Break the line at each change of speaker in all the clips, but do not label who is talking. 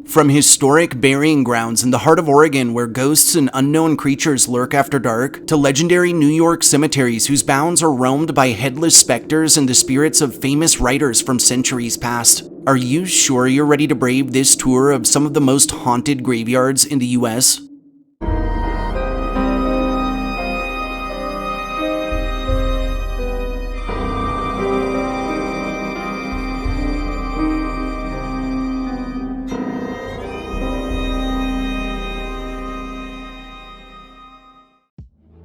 From historic burying grounds in the heart of Oregon where ghosts and unknown creatures lurk after dark, to legendary New York cemeteries whose bounds are roamed by headless specters and the spirits of famous writers from centuries past. Are you sure you're ready to brave this tour of some of the most haunted graveyards in the US?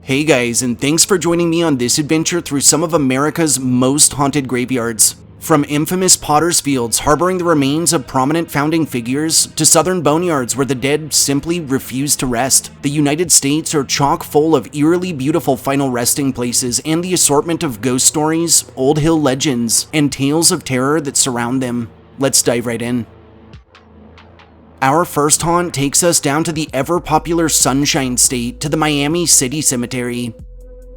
Hey guys, and thanks for joining me on this adventure through some of America's most haunted graveyards. From infamous potter's fields harboring the remains of prominent founding figures, to southern boneyards where the dead simply refuse to rest, the United States are chock full of eerily beautiful final resting places and the assortment of ghost stories, old hill legends, and tales of terror that surround them. Let's dive right in. Our first haunt takes us down to the ever-popular Sunshine State to the Miami City Cemetery.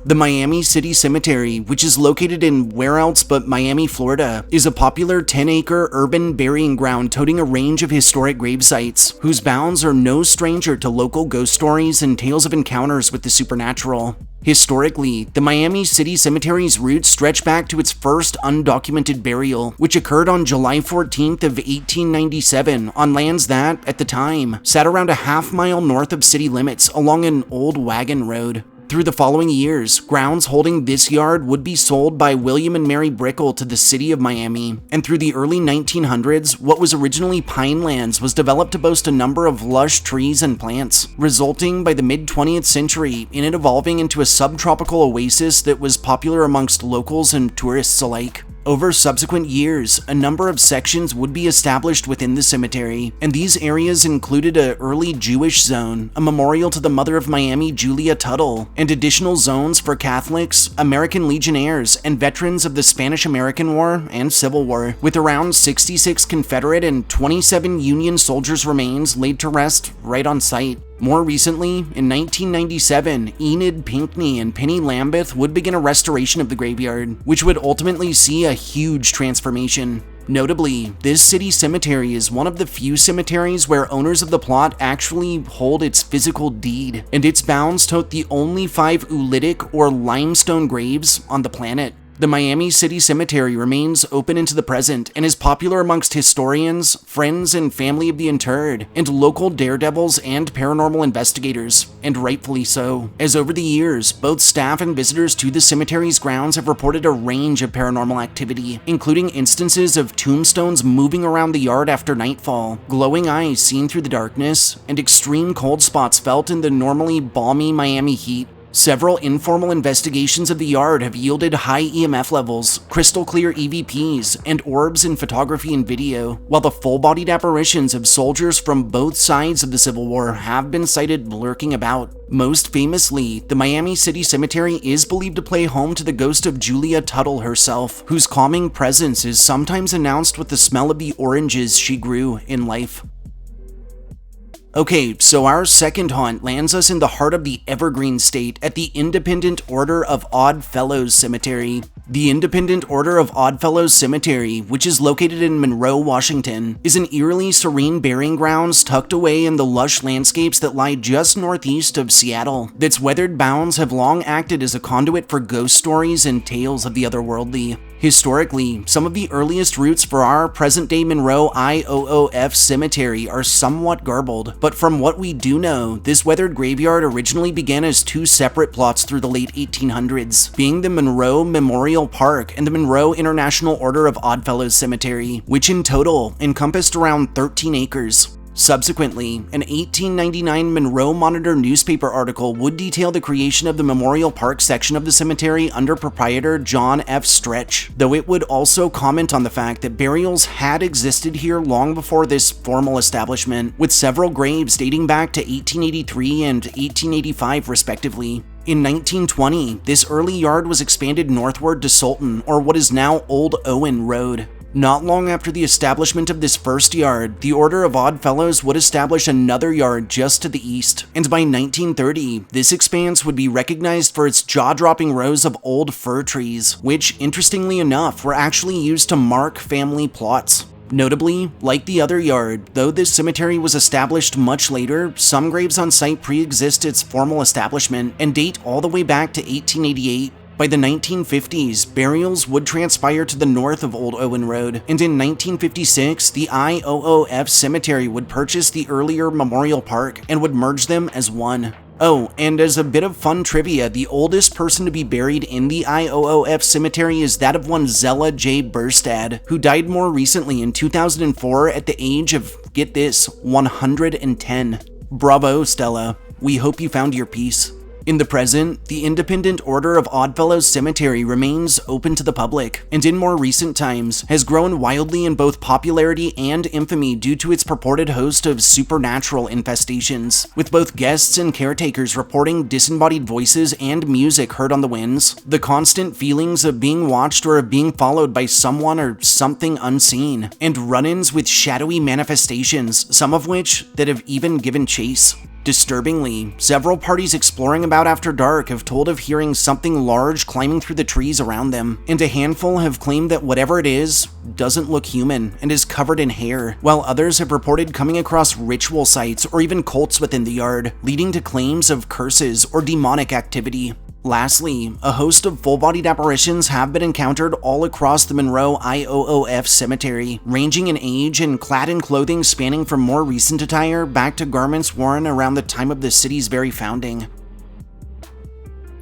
The Miami City Cemetery, which is located in where else but Miami, Florida, is a popular 10-acre urban burying ground toting a range of historic grave sites, whose bounds are no stranger to local ghost stories and tales of encounters with the supernatural. Historically, the Miami City Cemetery's roots stretch back to its first undocumented burial, which occurred on July 14th of 1897 on lands that, at the time, sat around a half-mile north of city limits along an old wagon road. Through the following years, grounds holding this yard would be sold by William and Mary Brickell to the city of Miami, and through the early 1900s, what was originally pine lands was developed to boast a number of lush trees and plants, resulting by the mid-20th century in it evolving into a subtropical oasis that was popular amongst locals and tourists alike. Over subsequent years, a number of sections would be established within the cemetery, and these areas included an early Jewish zone, a memorial to the mother of Miami, Julia Tuttle, and additional zones for Catholics, American Legionnaires, and veterans of the Spanish-American War and Civil War, with around 66 Confederate and 27 Union soldiers' remains laid to rest right on site. More recently, in 1997, Enid Pinckney and Penny Lambeth would begin a restoration of the graveyard, which would ultimately see a huge transformation. Notably, this city cemetery is one of the few cemeteries where owners of the plot actually hold its physical deed, and its bounds tote the only 5 oolitic or limestone graves on the planet. The Miami City Cemetery remains open into the present and is popular amongst historians, friends and family of the interred, and local daredevils and paranormal investigators, and rightfully so, as over the years, both staff and visitors to the cemetery's grounds have reported a range of paranormal activity, including instances of tombstones moving around the yard after nightfall, glowing eyes seen through the darkness, and extreme cold spots felt in the normally balmy Miami heat. Several informal investigations of the yard have yielded high EMF levels, crystal clear EVPs, and orbs in photography and video, while the full-bodied apparitions of soldiers from both sides of the Civil War have been sighted lurking about. Most famously, the Miami City Cemetery is believed to play home to the ghost of Julia Tuttle herself, whose calming presence is sometimes announced with the smell of the oranges she grew in life. Okay, so our second haunt lands us in the heart of the Evergreen State at the Independent Order of Oddfellows Cemetery. The Independent Order of Oddfellows Cemetery, which is located in Monroe, Washington, is an eerily serene burying grounds tucked away in the lush landscapes that lie just northeast of Seattle. Its weathered bounds have long acted as a conduit for ghost stories and tales of the otherworldly. Historically, some of the earliest roots for our present-day Monroe IOOF cemetery are somewhat garbled, but from what we do know, this weathered graveyard originally began as 2 separate plots through the late 1800s, being the Monroe Memorial Park and the Monroe International Order of Oddfellows Cemetery, which in total encompassed around 13 acres. Subsequently, an 1899 Monroe Monitor newspaper article would detail the creation of the Memorial Park section of the cemetery under proprietor John F. Stretch, though it would also comment on the fact that burials had existed here long before this formal establishment, with several graves dating back to 1883 and 1885 respectively. In 1920, this early yard was expanded northward to Sultan, or what is now Old Owen Road. Not long after the establishment of this first yard, the Order of Oddfellows would establish another yard just to the east, and by 1930, this expanse would be recognized for its jaw-dropping rows of old fir trees, which, interestingly enough, were actually used to mark family plots. Notably, like the other yard, though this cemetery was established much later, some graves on site pre-exist its formal establishment and date all the way back to 1888. By the 1950s, burials would transpire to the north of Old Owen Road, and in 1956, the IOOF cemetery would purchase the earlier Memorial Park and would merge them as one. Oh, and as a bit of fun trivia, the oldest person to be buried in the IOOF cemetery is that of one Zella J. Burstad, who died more recently in 2004 at the age of, get this, 110. Bravo, Stella. We hope you found your peace. In the present, the Independent Order of Oddfellows Cemetery remains open to the public, and in more recent times has grown wildly in both popularity and infamy due to its purported host of supernatural infestations, with both guests and caretakers reporting disembodied voices and music heard on the winds, the constant feelings of being watched or of being followed by someone or something unseen, and run-ins with shadowy manifestations, some of which that have even given chase. Disturbingly, several parties exploring about after dark have told of hearing something large climbing through the trees around them, and a handful have claimed that whatever it is doesn't look human and is covered in hair, while others have reported coming across ritual sites or even cults within the yard, leading to claims of curses or demonic activity. Lastly, a host of full-bodied apparitions have been encountered all across the Monroe IOOF cemetery, ranging in age and clad in clothing spanning from more recent attire back to garments worn around the time of the city's very founding.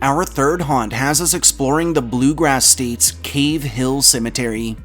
Our third haunt has us exploring the Bluegrass State's Cave Hill Cemetery.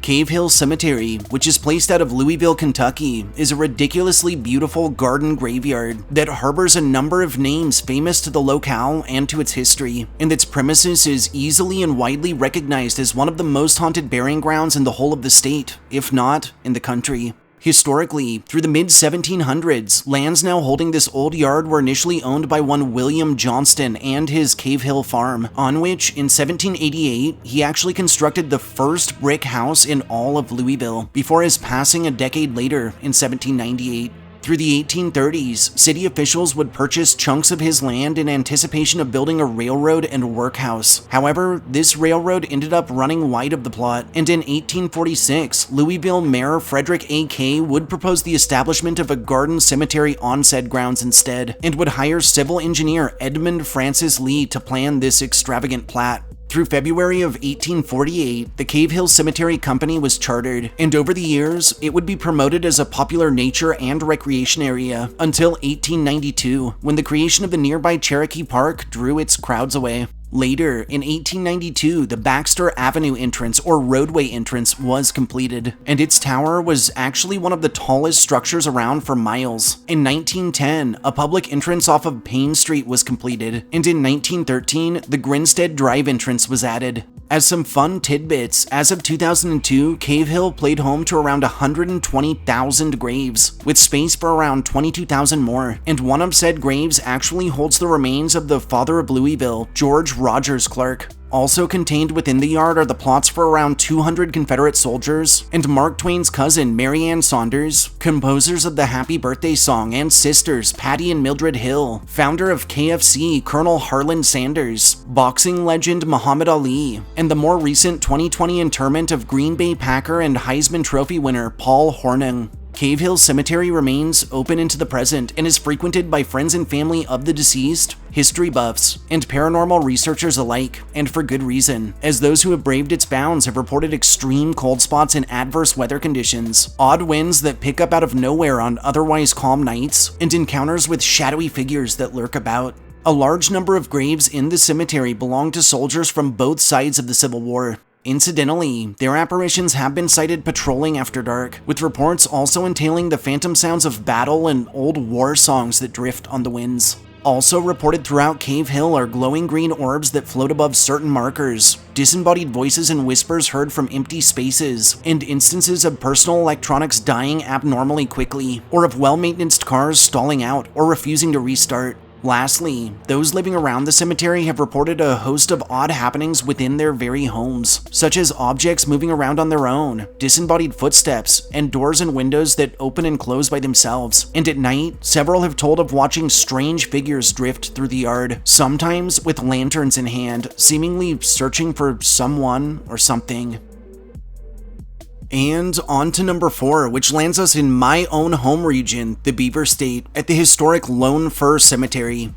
Cave Hill Cemetery, which is placed out of Louisville, Kentucky, is a ridiculously beautiful garden graveyard that harbors a number of names famous to the locale and to its history, and its premises is easily and widely recognized as one of the most haunted burying grounds in the whole of the state, if not in the country. Historically, through the mid-1700s, lands now holding this old yard were initially owned by one William Johnston and his Cave Hill farm, on which, in 1788, he actually constructed the first brick house in all of Louisville, before his passing a decade later in 1798. Through the 1830s, city officials would purchase chunks of his land in anticipation of building a railroad and workhouse. However, this railroad ended up running wide of the plot, and in 1846, Louisville Mayor Frederick A. Kay would propose the establishment of a garden cemetery on said grounds instead, and would hire civil engineer Edmund Francis Lee to plan this extravagant plat. Through February of 1848, the Cave Hill Cemetery Company was chartered, and over the years, it would be promoted as a popular nature and recreation area until 1892, when the creation of the nearby Cherokee Park drew its crowds away. Later, in 1892, the Baxter Avenue entrance, or roadway entrance, was completed, and its tower was actually one of the tallest structures around for miles. In 1910, a public entrance off of Payne Street was completed, and in 1913, the Grinstead Drive entrance was added. As some fun tidbits, as of 2002, Cave Hill played home to around 120,000 graves, with space for around 22,000 more, and one of said graves actually holds the remains of the father of Louisville, George Rogers Clark. Also contained within the yard are the plots for around 200 Confederate soldiers, and Mark Twain's cousin, Mary Ann Saunders, composers of the Happy Birthday song, and sisters, Patty and Mildred Hill, founder of KFC, Colonel Harlan Sanders, boxing legend Muhammad Ali, and the more recent 2020 interment of Green Bay Packer and Heisman Trophy winner Paul Hornung. Cave Hill Cemetery remains open into the present and is frequented by friends and family of the deceased, history buffs, and paranormal researchers alike, and for good reason, as those who have braved its bounds have reported extreme cold spots and adverse weather conditions, odd winds that pick up out of nowhere on otherwise calm nights, and encounters with shadowy figures that lurk about. A large number of graves in the cemetery belong to soldiers from both sides of the Civil War. Incidentally, their apparitions have been sighted patrolling after dark, with reports also entailing the phantom sounds of battle and old war songs that drift on the winds. Also reported throughout Cave Hill are glowing green orbs that float above certain markers, disembodied voices and whispers heard from empty spaces, and instances of personal electronics dying abnormally quickly, or of well-maintained cars stalling out or refusing to restart. Lastly, those living around the cemetery have reported a host of odd happenings within their very homes, such as objects moving around on their own, disembodied footsteps, and doors and windows that open and close by themselves. And at night, several have told of watching strange figures drift through the yard, sometimes with lanterns in hand, seemingly searching for someone or something. And on to number 4, which lands us in my own home region, the Beaver State, at the historic Lone Fir Cemetery.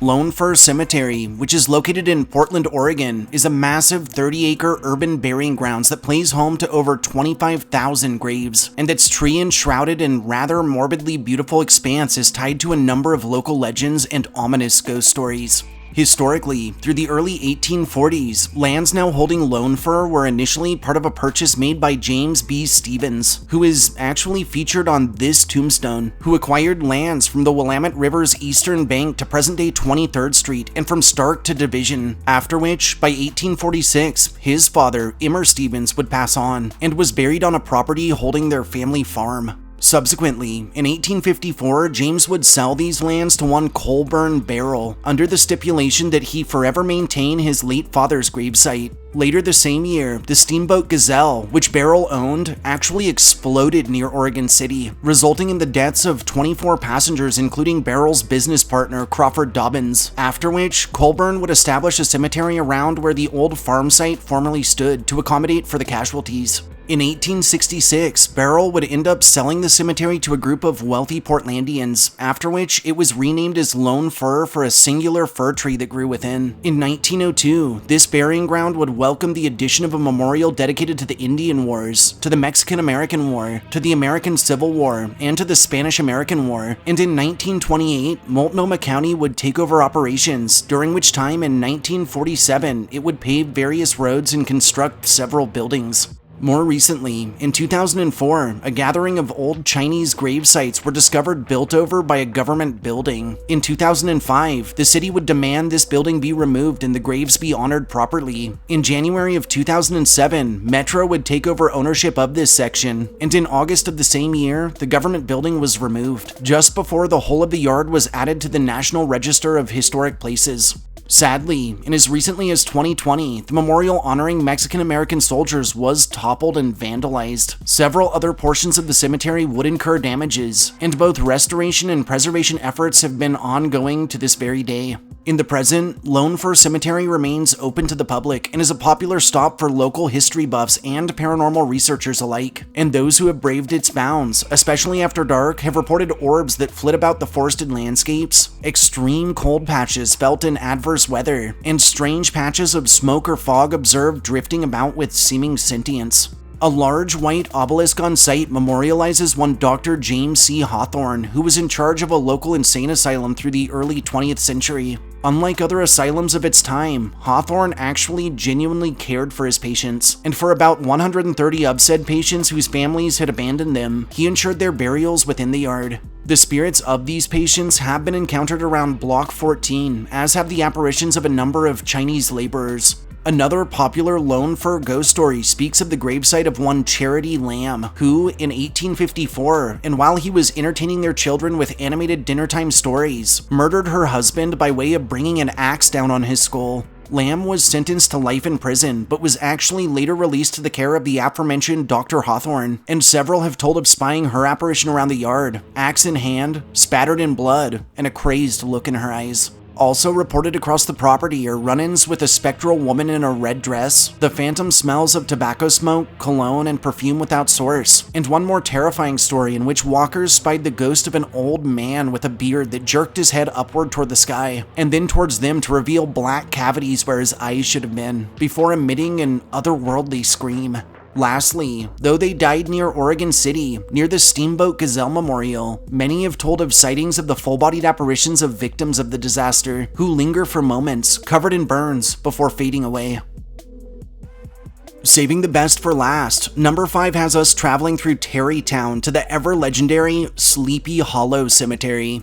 Lone Fir Cemetery, which is located in Portland, Oregon, is a massive 30-acre urban burying grounds that plays home to over 25,000 graves, and its tree-enshrouded and rather morbidly beautiful expanse is tied to a number of local legends and ominous ghost stories. Historically, through the early 1840s, lands now holding Lone Fir were initially part of a purchase made by James B. Stevens, who is actually featured on this tombstone, who acquired lands from the Willamette River's eastern bank to present-day 23rd Street and from Stark to Division, after which, by 1846, his father, Immer Stevens, would pass on, and was buried on a property holding their family farm. Subsequently, in 1854, James would sell these lands to one Colburn Barrel, under the stipulation that he forever maintain his late father's gravesite. Later the same year, the steamboat Gazelle, which Barrel owned, actually exploded near Oregon City, resulting in the deaths of 24 passengers including Barrel's business partner Crawford Dobbins, after which Colburn would establish a cemetery around where the old farm site formerly stood to accommodate for the casualties. In 1866, Barrel would end up selling the cemetery to a group of wealthy Portlandians, after which it was renamed as Lone Fir for a singular fir tree that grew within. In 1902, this burying ground would welcome the addition of a memorial dedicated to the Indian Wars, to the Mexican-American War, to the American Civil War, and to the Spanish-American War, and in 1928, Multnomah County would take over operations, during which time in 1947 it would pave various roads and construct several buildings. More recently, in 2004, a gathering of old Chinese grave sites were discovered built over by a government building. In 2005, the city would demand this building be removed and the graves be honored properly. In January of 2007, Metro would take over ownership of this section, and in August of the same year, the government building was removed, just before the whole of the yard was added to the National Register of Historic Places. Sadly, in as recently as 2020, the memorial honoring Mexican-American soldiers was toppled and vandalized. Several other portions of the cemetery would incur damages, and both restoration and preservation efforts have been ongoing to this very day. In the present, Lone Fir Cemetery remains open to the public and is a popular stop for local history buffs and paranormal researchers alike, and those who have braved its bounds, especially after dark, have reported orbs that flit about the forested landscapes, extreme cold patches felt in adverse weather, and strange patches of smoke or fog observed drifting about with seeming sentience. A large white obelisk on site memorializes one Dr. James C. Hawthorne, who was in charge of a local insane asylum through the early 20th century. Unlike other asylums of its time, Hawthorne actually genuinely cared for his patients, and for about 130 of said patients whose families had abandoned them, he ensured their burials within the yard. The spirits of these patients have been encountered around Block 14, as have the apparitions of a number of Chinese laborers. Another popular Lone Fir ghost story speaks of the gravesite of one Charity Lamb, who, in 1854, and while he was entertaining their children with animated dinnertime stories, murdered her husband by way of bringing an axe down on his skull. Lamb was sentenced to life in prison, but was actually later released to the care of the aforementioned Dr. Hawthorne, and several have told of spying her apparition around the yard, axe in hand, spattered in blood, and a crazed look in her eyes. Also reported across the property are run-ins with a spectral woman in a red dress, the phantom smells of tobacco smoke, cologne, and perfume without source, and one more terrifying story in which walkers spied the ghost of an old man with a beard that jerked his head upward toward the sky, and then towards them to reveal black cavities where his eyes should have been, before emitting an otherworldly scream. Lastly, though they died near Oregon City, near the Steamboat Gazelle Memorial, many have told of sightings of the full-bodied apparitions of victims of the disaster, who linger for moments, covered in burns, before fading away. Saving the best for last, number 5 has us traveling through Tarrytown to the ever-legendary Sleepy Hollow Cemetery.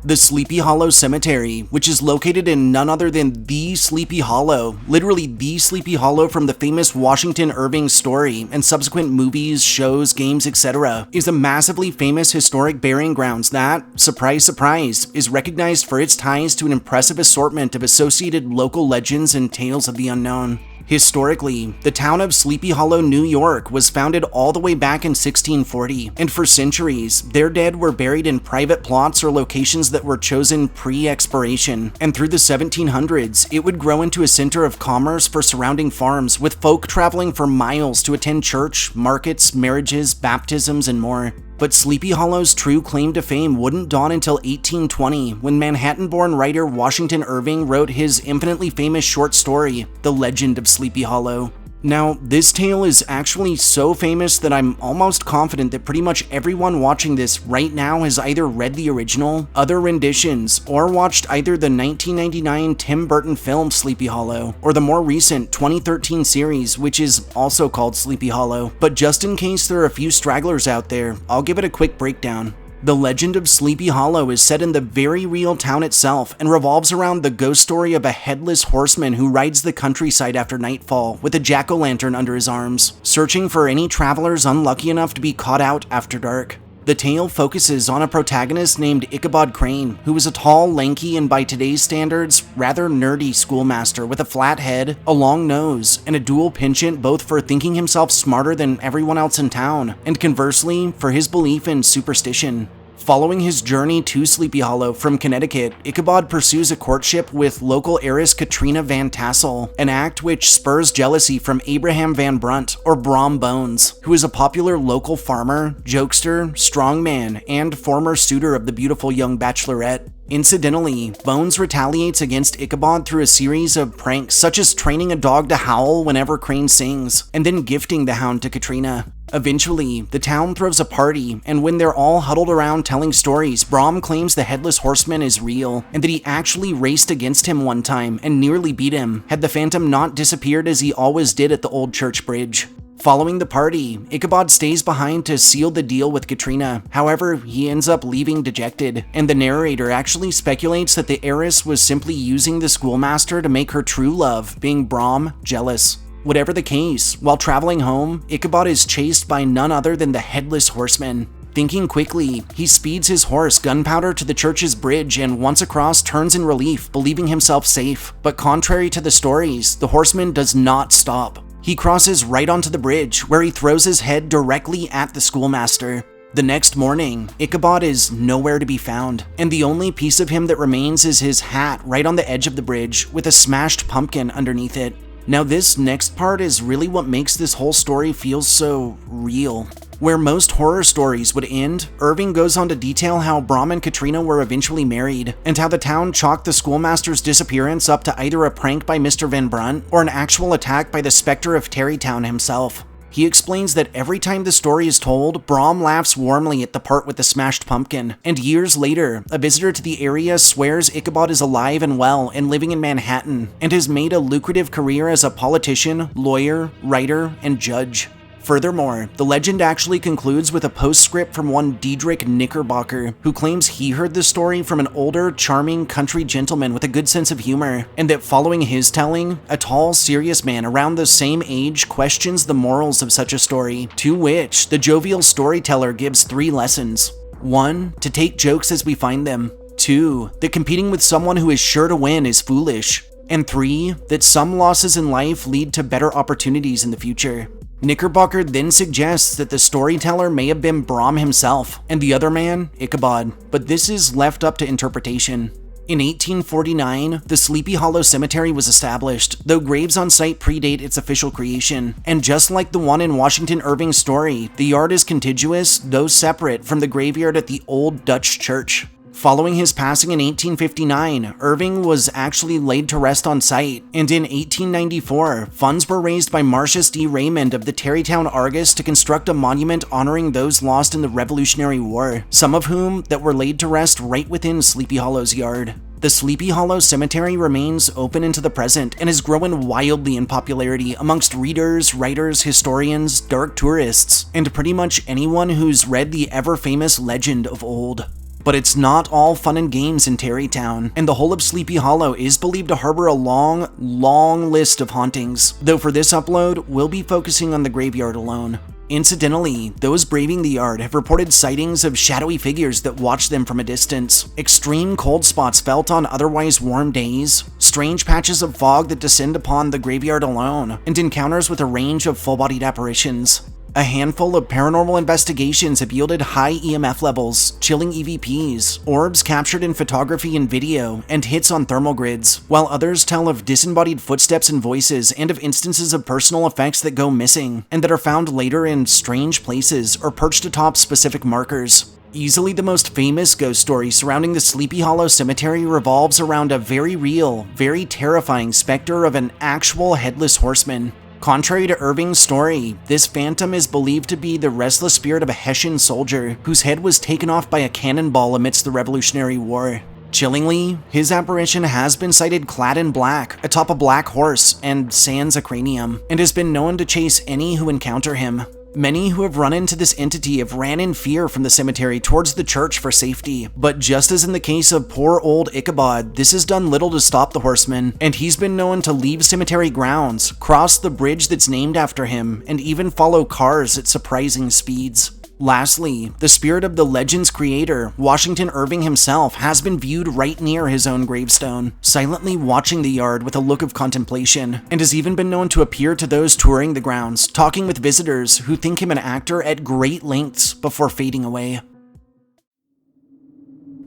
The Sleepy Hollow Cemetery, which is located in none other than the Sleepy Hollow, literally the Sleepy Hollow from the famous Washington Irving story and subsequent movies, shows, games, etc., is a massively famous historic burying grounds that, surprise surprise, is recognized for its ties to an impressive assortment of associated local legends and tales of the unknown. Historically, the town of Sleepy Hollow, New York was founded all the way back in 1640, and for centuries, their dead were buried in private plots or locations that were chosen pre-expiration. And through the 1700s, it would grow into a center of commerce for surrounding farms, with folk traveling for miles to attend church, markets, marriages, baptisms, and more. But Sleepy Hollow's true claim to fame wouldn't dawn until 1820, when Manhattan-born writer Washington Irving wrote his infinitely famous short story, The Legend of Sleepy Hollow. Now, this tale is actually so famous that I'm almost confident that pretty much everyone watching this right now has either read the original, other renditions, or watched either the 1999 Tim Burton film Sleepy Hollow, or the more recent 2013 series, which is also called Sleepy Hollow. But just in case there are a few stragglers out there, I'll give it a quick breakdown. The legend of Sleepy Hollow is set in the very real town itself and revolves around the ghost story of a headless horseman who rides the countryside after nightfall with a jack-o'-lantern under his arms, searching for any travelers unlucky enough to be caught out after dark. The tale focuses on a protagonist named Ichabod Crane, who is a tall, lanky, and by today's standards, rather nerdy schoolmaster with a flat head, a long nose, and a dual penchant both for thinking himself smarter than everyone else in town, and conversely, for his belief in superstition. Following his journey to Sleepy Hollow from Connecticut, Ichabod pursues a courtship with local heiress Katrina Van Tassel, an act which spurs jealousy from Abraham Van Brunt, or Brom Bones, who is a popular local farmer, jokester, strongman, and former suitor of the beautiful young bachelorette. Incidentally, Bones retaliates against Ichabod through a series of pranks such as training a dog to howl whenever Crane sings, and then gifting the hound to Katrina. Eventually, the town throws a party, and when they're all huddled around telling stories, Brom claims the Headless Horseman is real, and that he actually raced against him one time and nearly beat him, had the Phantom not disappeared as he always did at the old church bridge. Following the party, Ichabod stays behind to seal the deal with Katrina. However, he ends up leaving dejected, and the narrator actually speculates that the heiress was simply using the schoolmaster to make her true love, being Brom, jealous. Whatever the case, while traveling home, Ichabod is chased by none other than the Headless Horseman. Thinking quickly, he speeds his horse Gunpowder to the church's bridge and once across turns in relief, believing himself safe. But contrary to the stories, the horseman does not stop. He crosses right onto the bridge, where he throws his head directly at the schoolmaster. The next morning, Ichabod is nowhere to be found, and the only piece of him that remains is his hat right on the edge of the bridge, with a smashed pumpkin underneath it. Now this next part is really what makes this whole story feel so real. Where most horror stories would end, Irving goes on to detail how Brom and Katrina were eventually married, and how the town chalked the schoolmaster's disappearance up to either a prank by Mr. Van Brunt or an actual attack by the specter of Tarrytown himself. He explains that every time the story is told, Brom laughs warmly at the part with the smashed pumpkin, and years later, a visitor to the area swears Ichabod is alive and well and living in Manhattan, and has made a lucrative career as a politician, lawyer, writer, and judge. Furthermore, the legend actually concludes with a postscript from one Diedrich Knickerbocker, who claims he heard the story from an older, charming country gentleman with a good sense of humor, and that following his telling, a tall, serious man around the same age questions the morals of such a story, to which the jovial storyteller gives 3 lessons. 1. To take jokes as we find them. 2. That competing with someone who is sure to win is foolish. And 3. That some losses in life lead to better opportunities in the future. Knickerbocker then suggests that the storyteller may have been Brom himself, and the other man, Ichabod, but this is left up to interpretation. In 1849, the Sleepy Hollow Cemetery was established, though graves on site predate its official creation, and just like the one in Washington Irving's story, the yard is contiguous, though separate from the graveyard at the Old Dutch Church. Following his passing in 1859, Irving was actually laid to rest on site, and in 1894, funds were raised by Marcius D. Raymond of the Tarrytown Argus to construct a monument honoring those lost in the Revolutionary War, some of whom that were laid to rest right within Sleepy Hollow's yard. The Sleepy Hollow Cemetery remains open into the present and has grown wildly in popularity amongst readers, writers, historians, dark tourists, and pretty much anyone who's read the ever-famous legend of old. But it's not all fun and games in Tarrytown, and the whole of Sleepy Hollow is believed to harbor a long list of hauntings, though for this upload, we'll be focusing on the graveyard alone. Incidentally, those braving the yard have reported sightings of shadowy figures that watch them from a distance, extreme cold spots felt on otherwise warm days, strange patches of fog that descend upon the graveyard alone, and encounters with a range of full-bodied apparitions. A handful of paranormal investigations have yielded high EMF levels, chilling EVPs, orbs captured in photography and video, and hits on thermal grids, while others tell of disembodied footsteps and voices and of instances of personal effects that go missing, and that are found later in strange places or perched atop specific markers. Easily the most famous ghost story surrounding the Sleepy Hollow Cemetery revolves around a very real, very terrifying specter of an actual headless horseman. Contrary to Irving's story, this phantom is believed to be the restless spirit of a Hessian soldier whose head was taken off by a cannonball amidst the Revolutionary War. Chillingly, his apparition has been sighted clad in black, atop a black horse, and sans a cranium, and has been known to chase any who encounter him. Many who have run into this entity have ran in fear from the cemetery towards the church for safety, but just as in the case of poor old Ichabod, this has done little to stop the horseman, and he's been known to leave cemetery grounds, cross the bridge that's named after him, and even follow cars at surprising speeds. Lastly, the spirit of the legend's creator, Washington Irving himself, has been viewed right near his own gravestone, silently watching the yard with a look of contemplation, and has even been known to appear to those touring the grounds, talking with visitors who think him an actor at great lengths before fading away.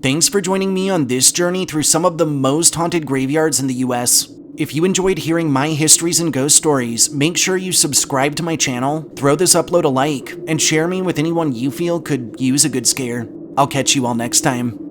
Thanks for joining me on this journey through some of the most haunted graveyards in the US. If you enjoyed hearing my histories and ghost stories, make sure you subscribe to my channel, throw this upload a like, and share me with anyone you feel could use a good scare. I'll catch you all next time.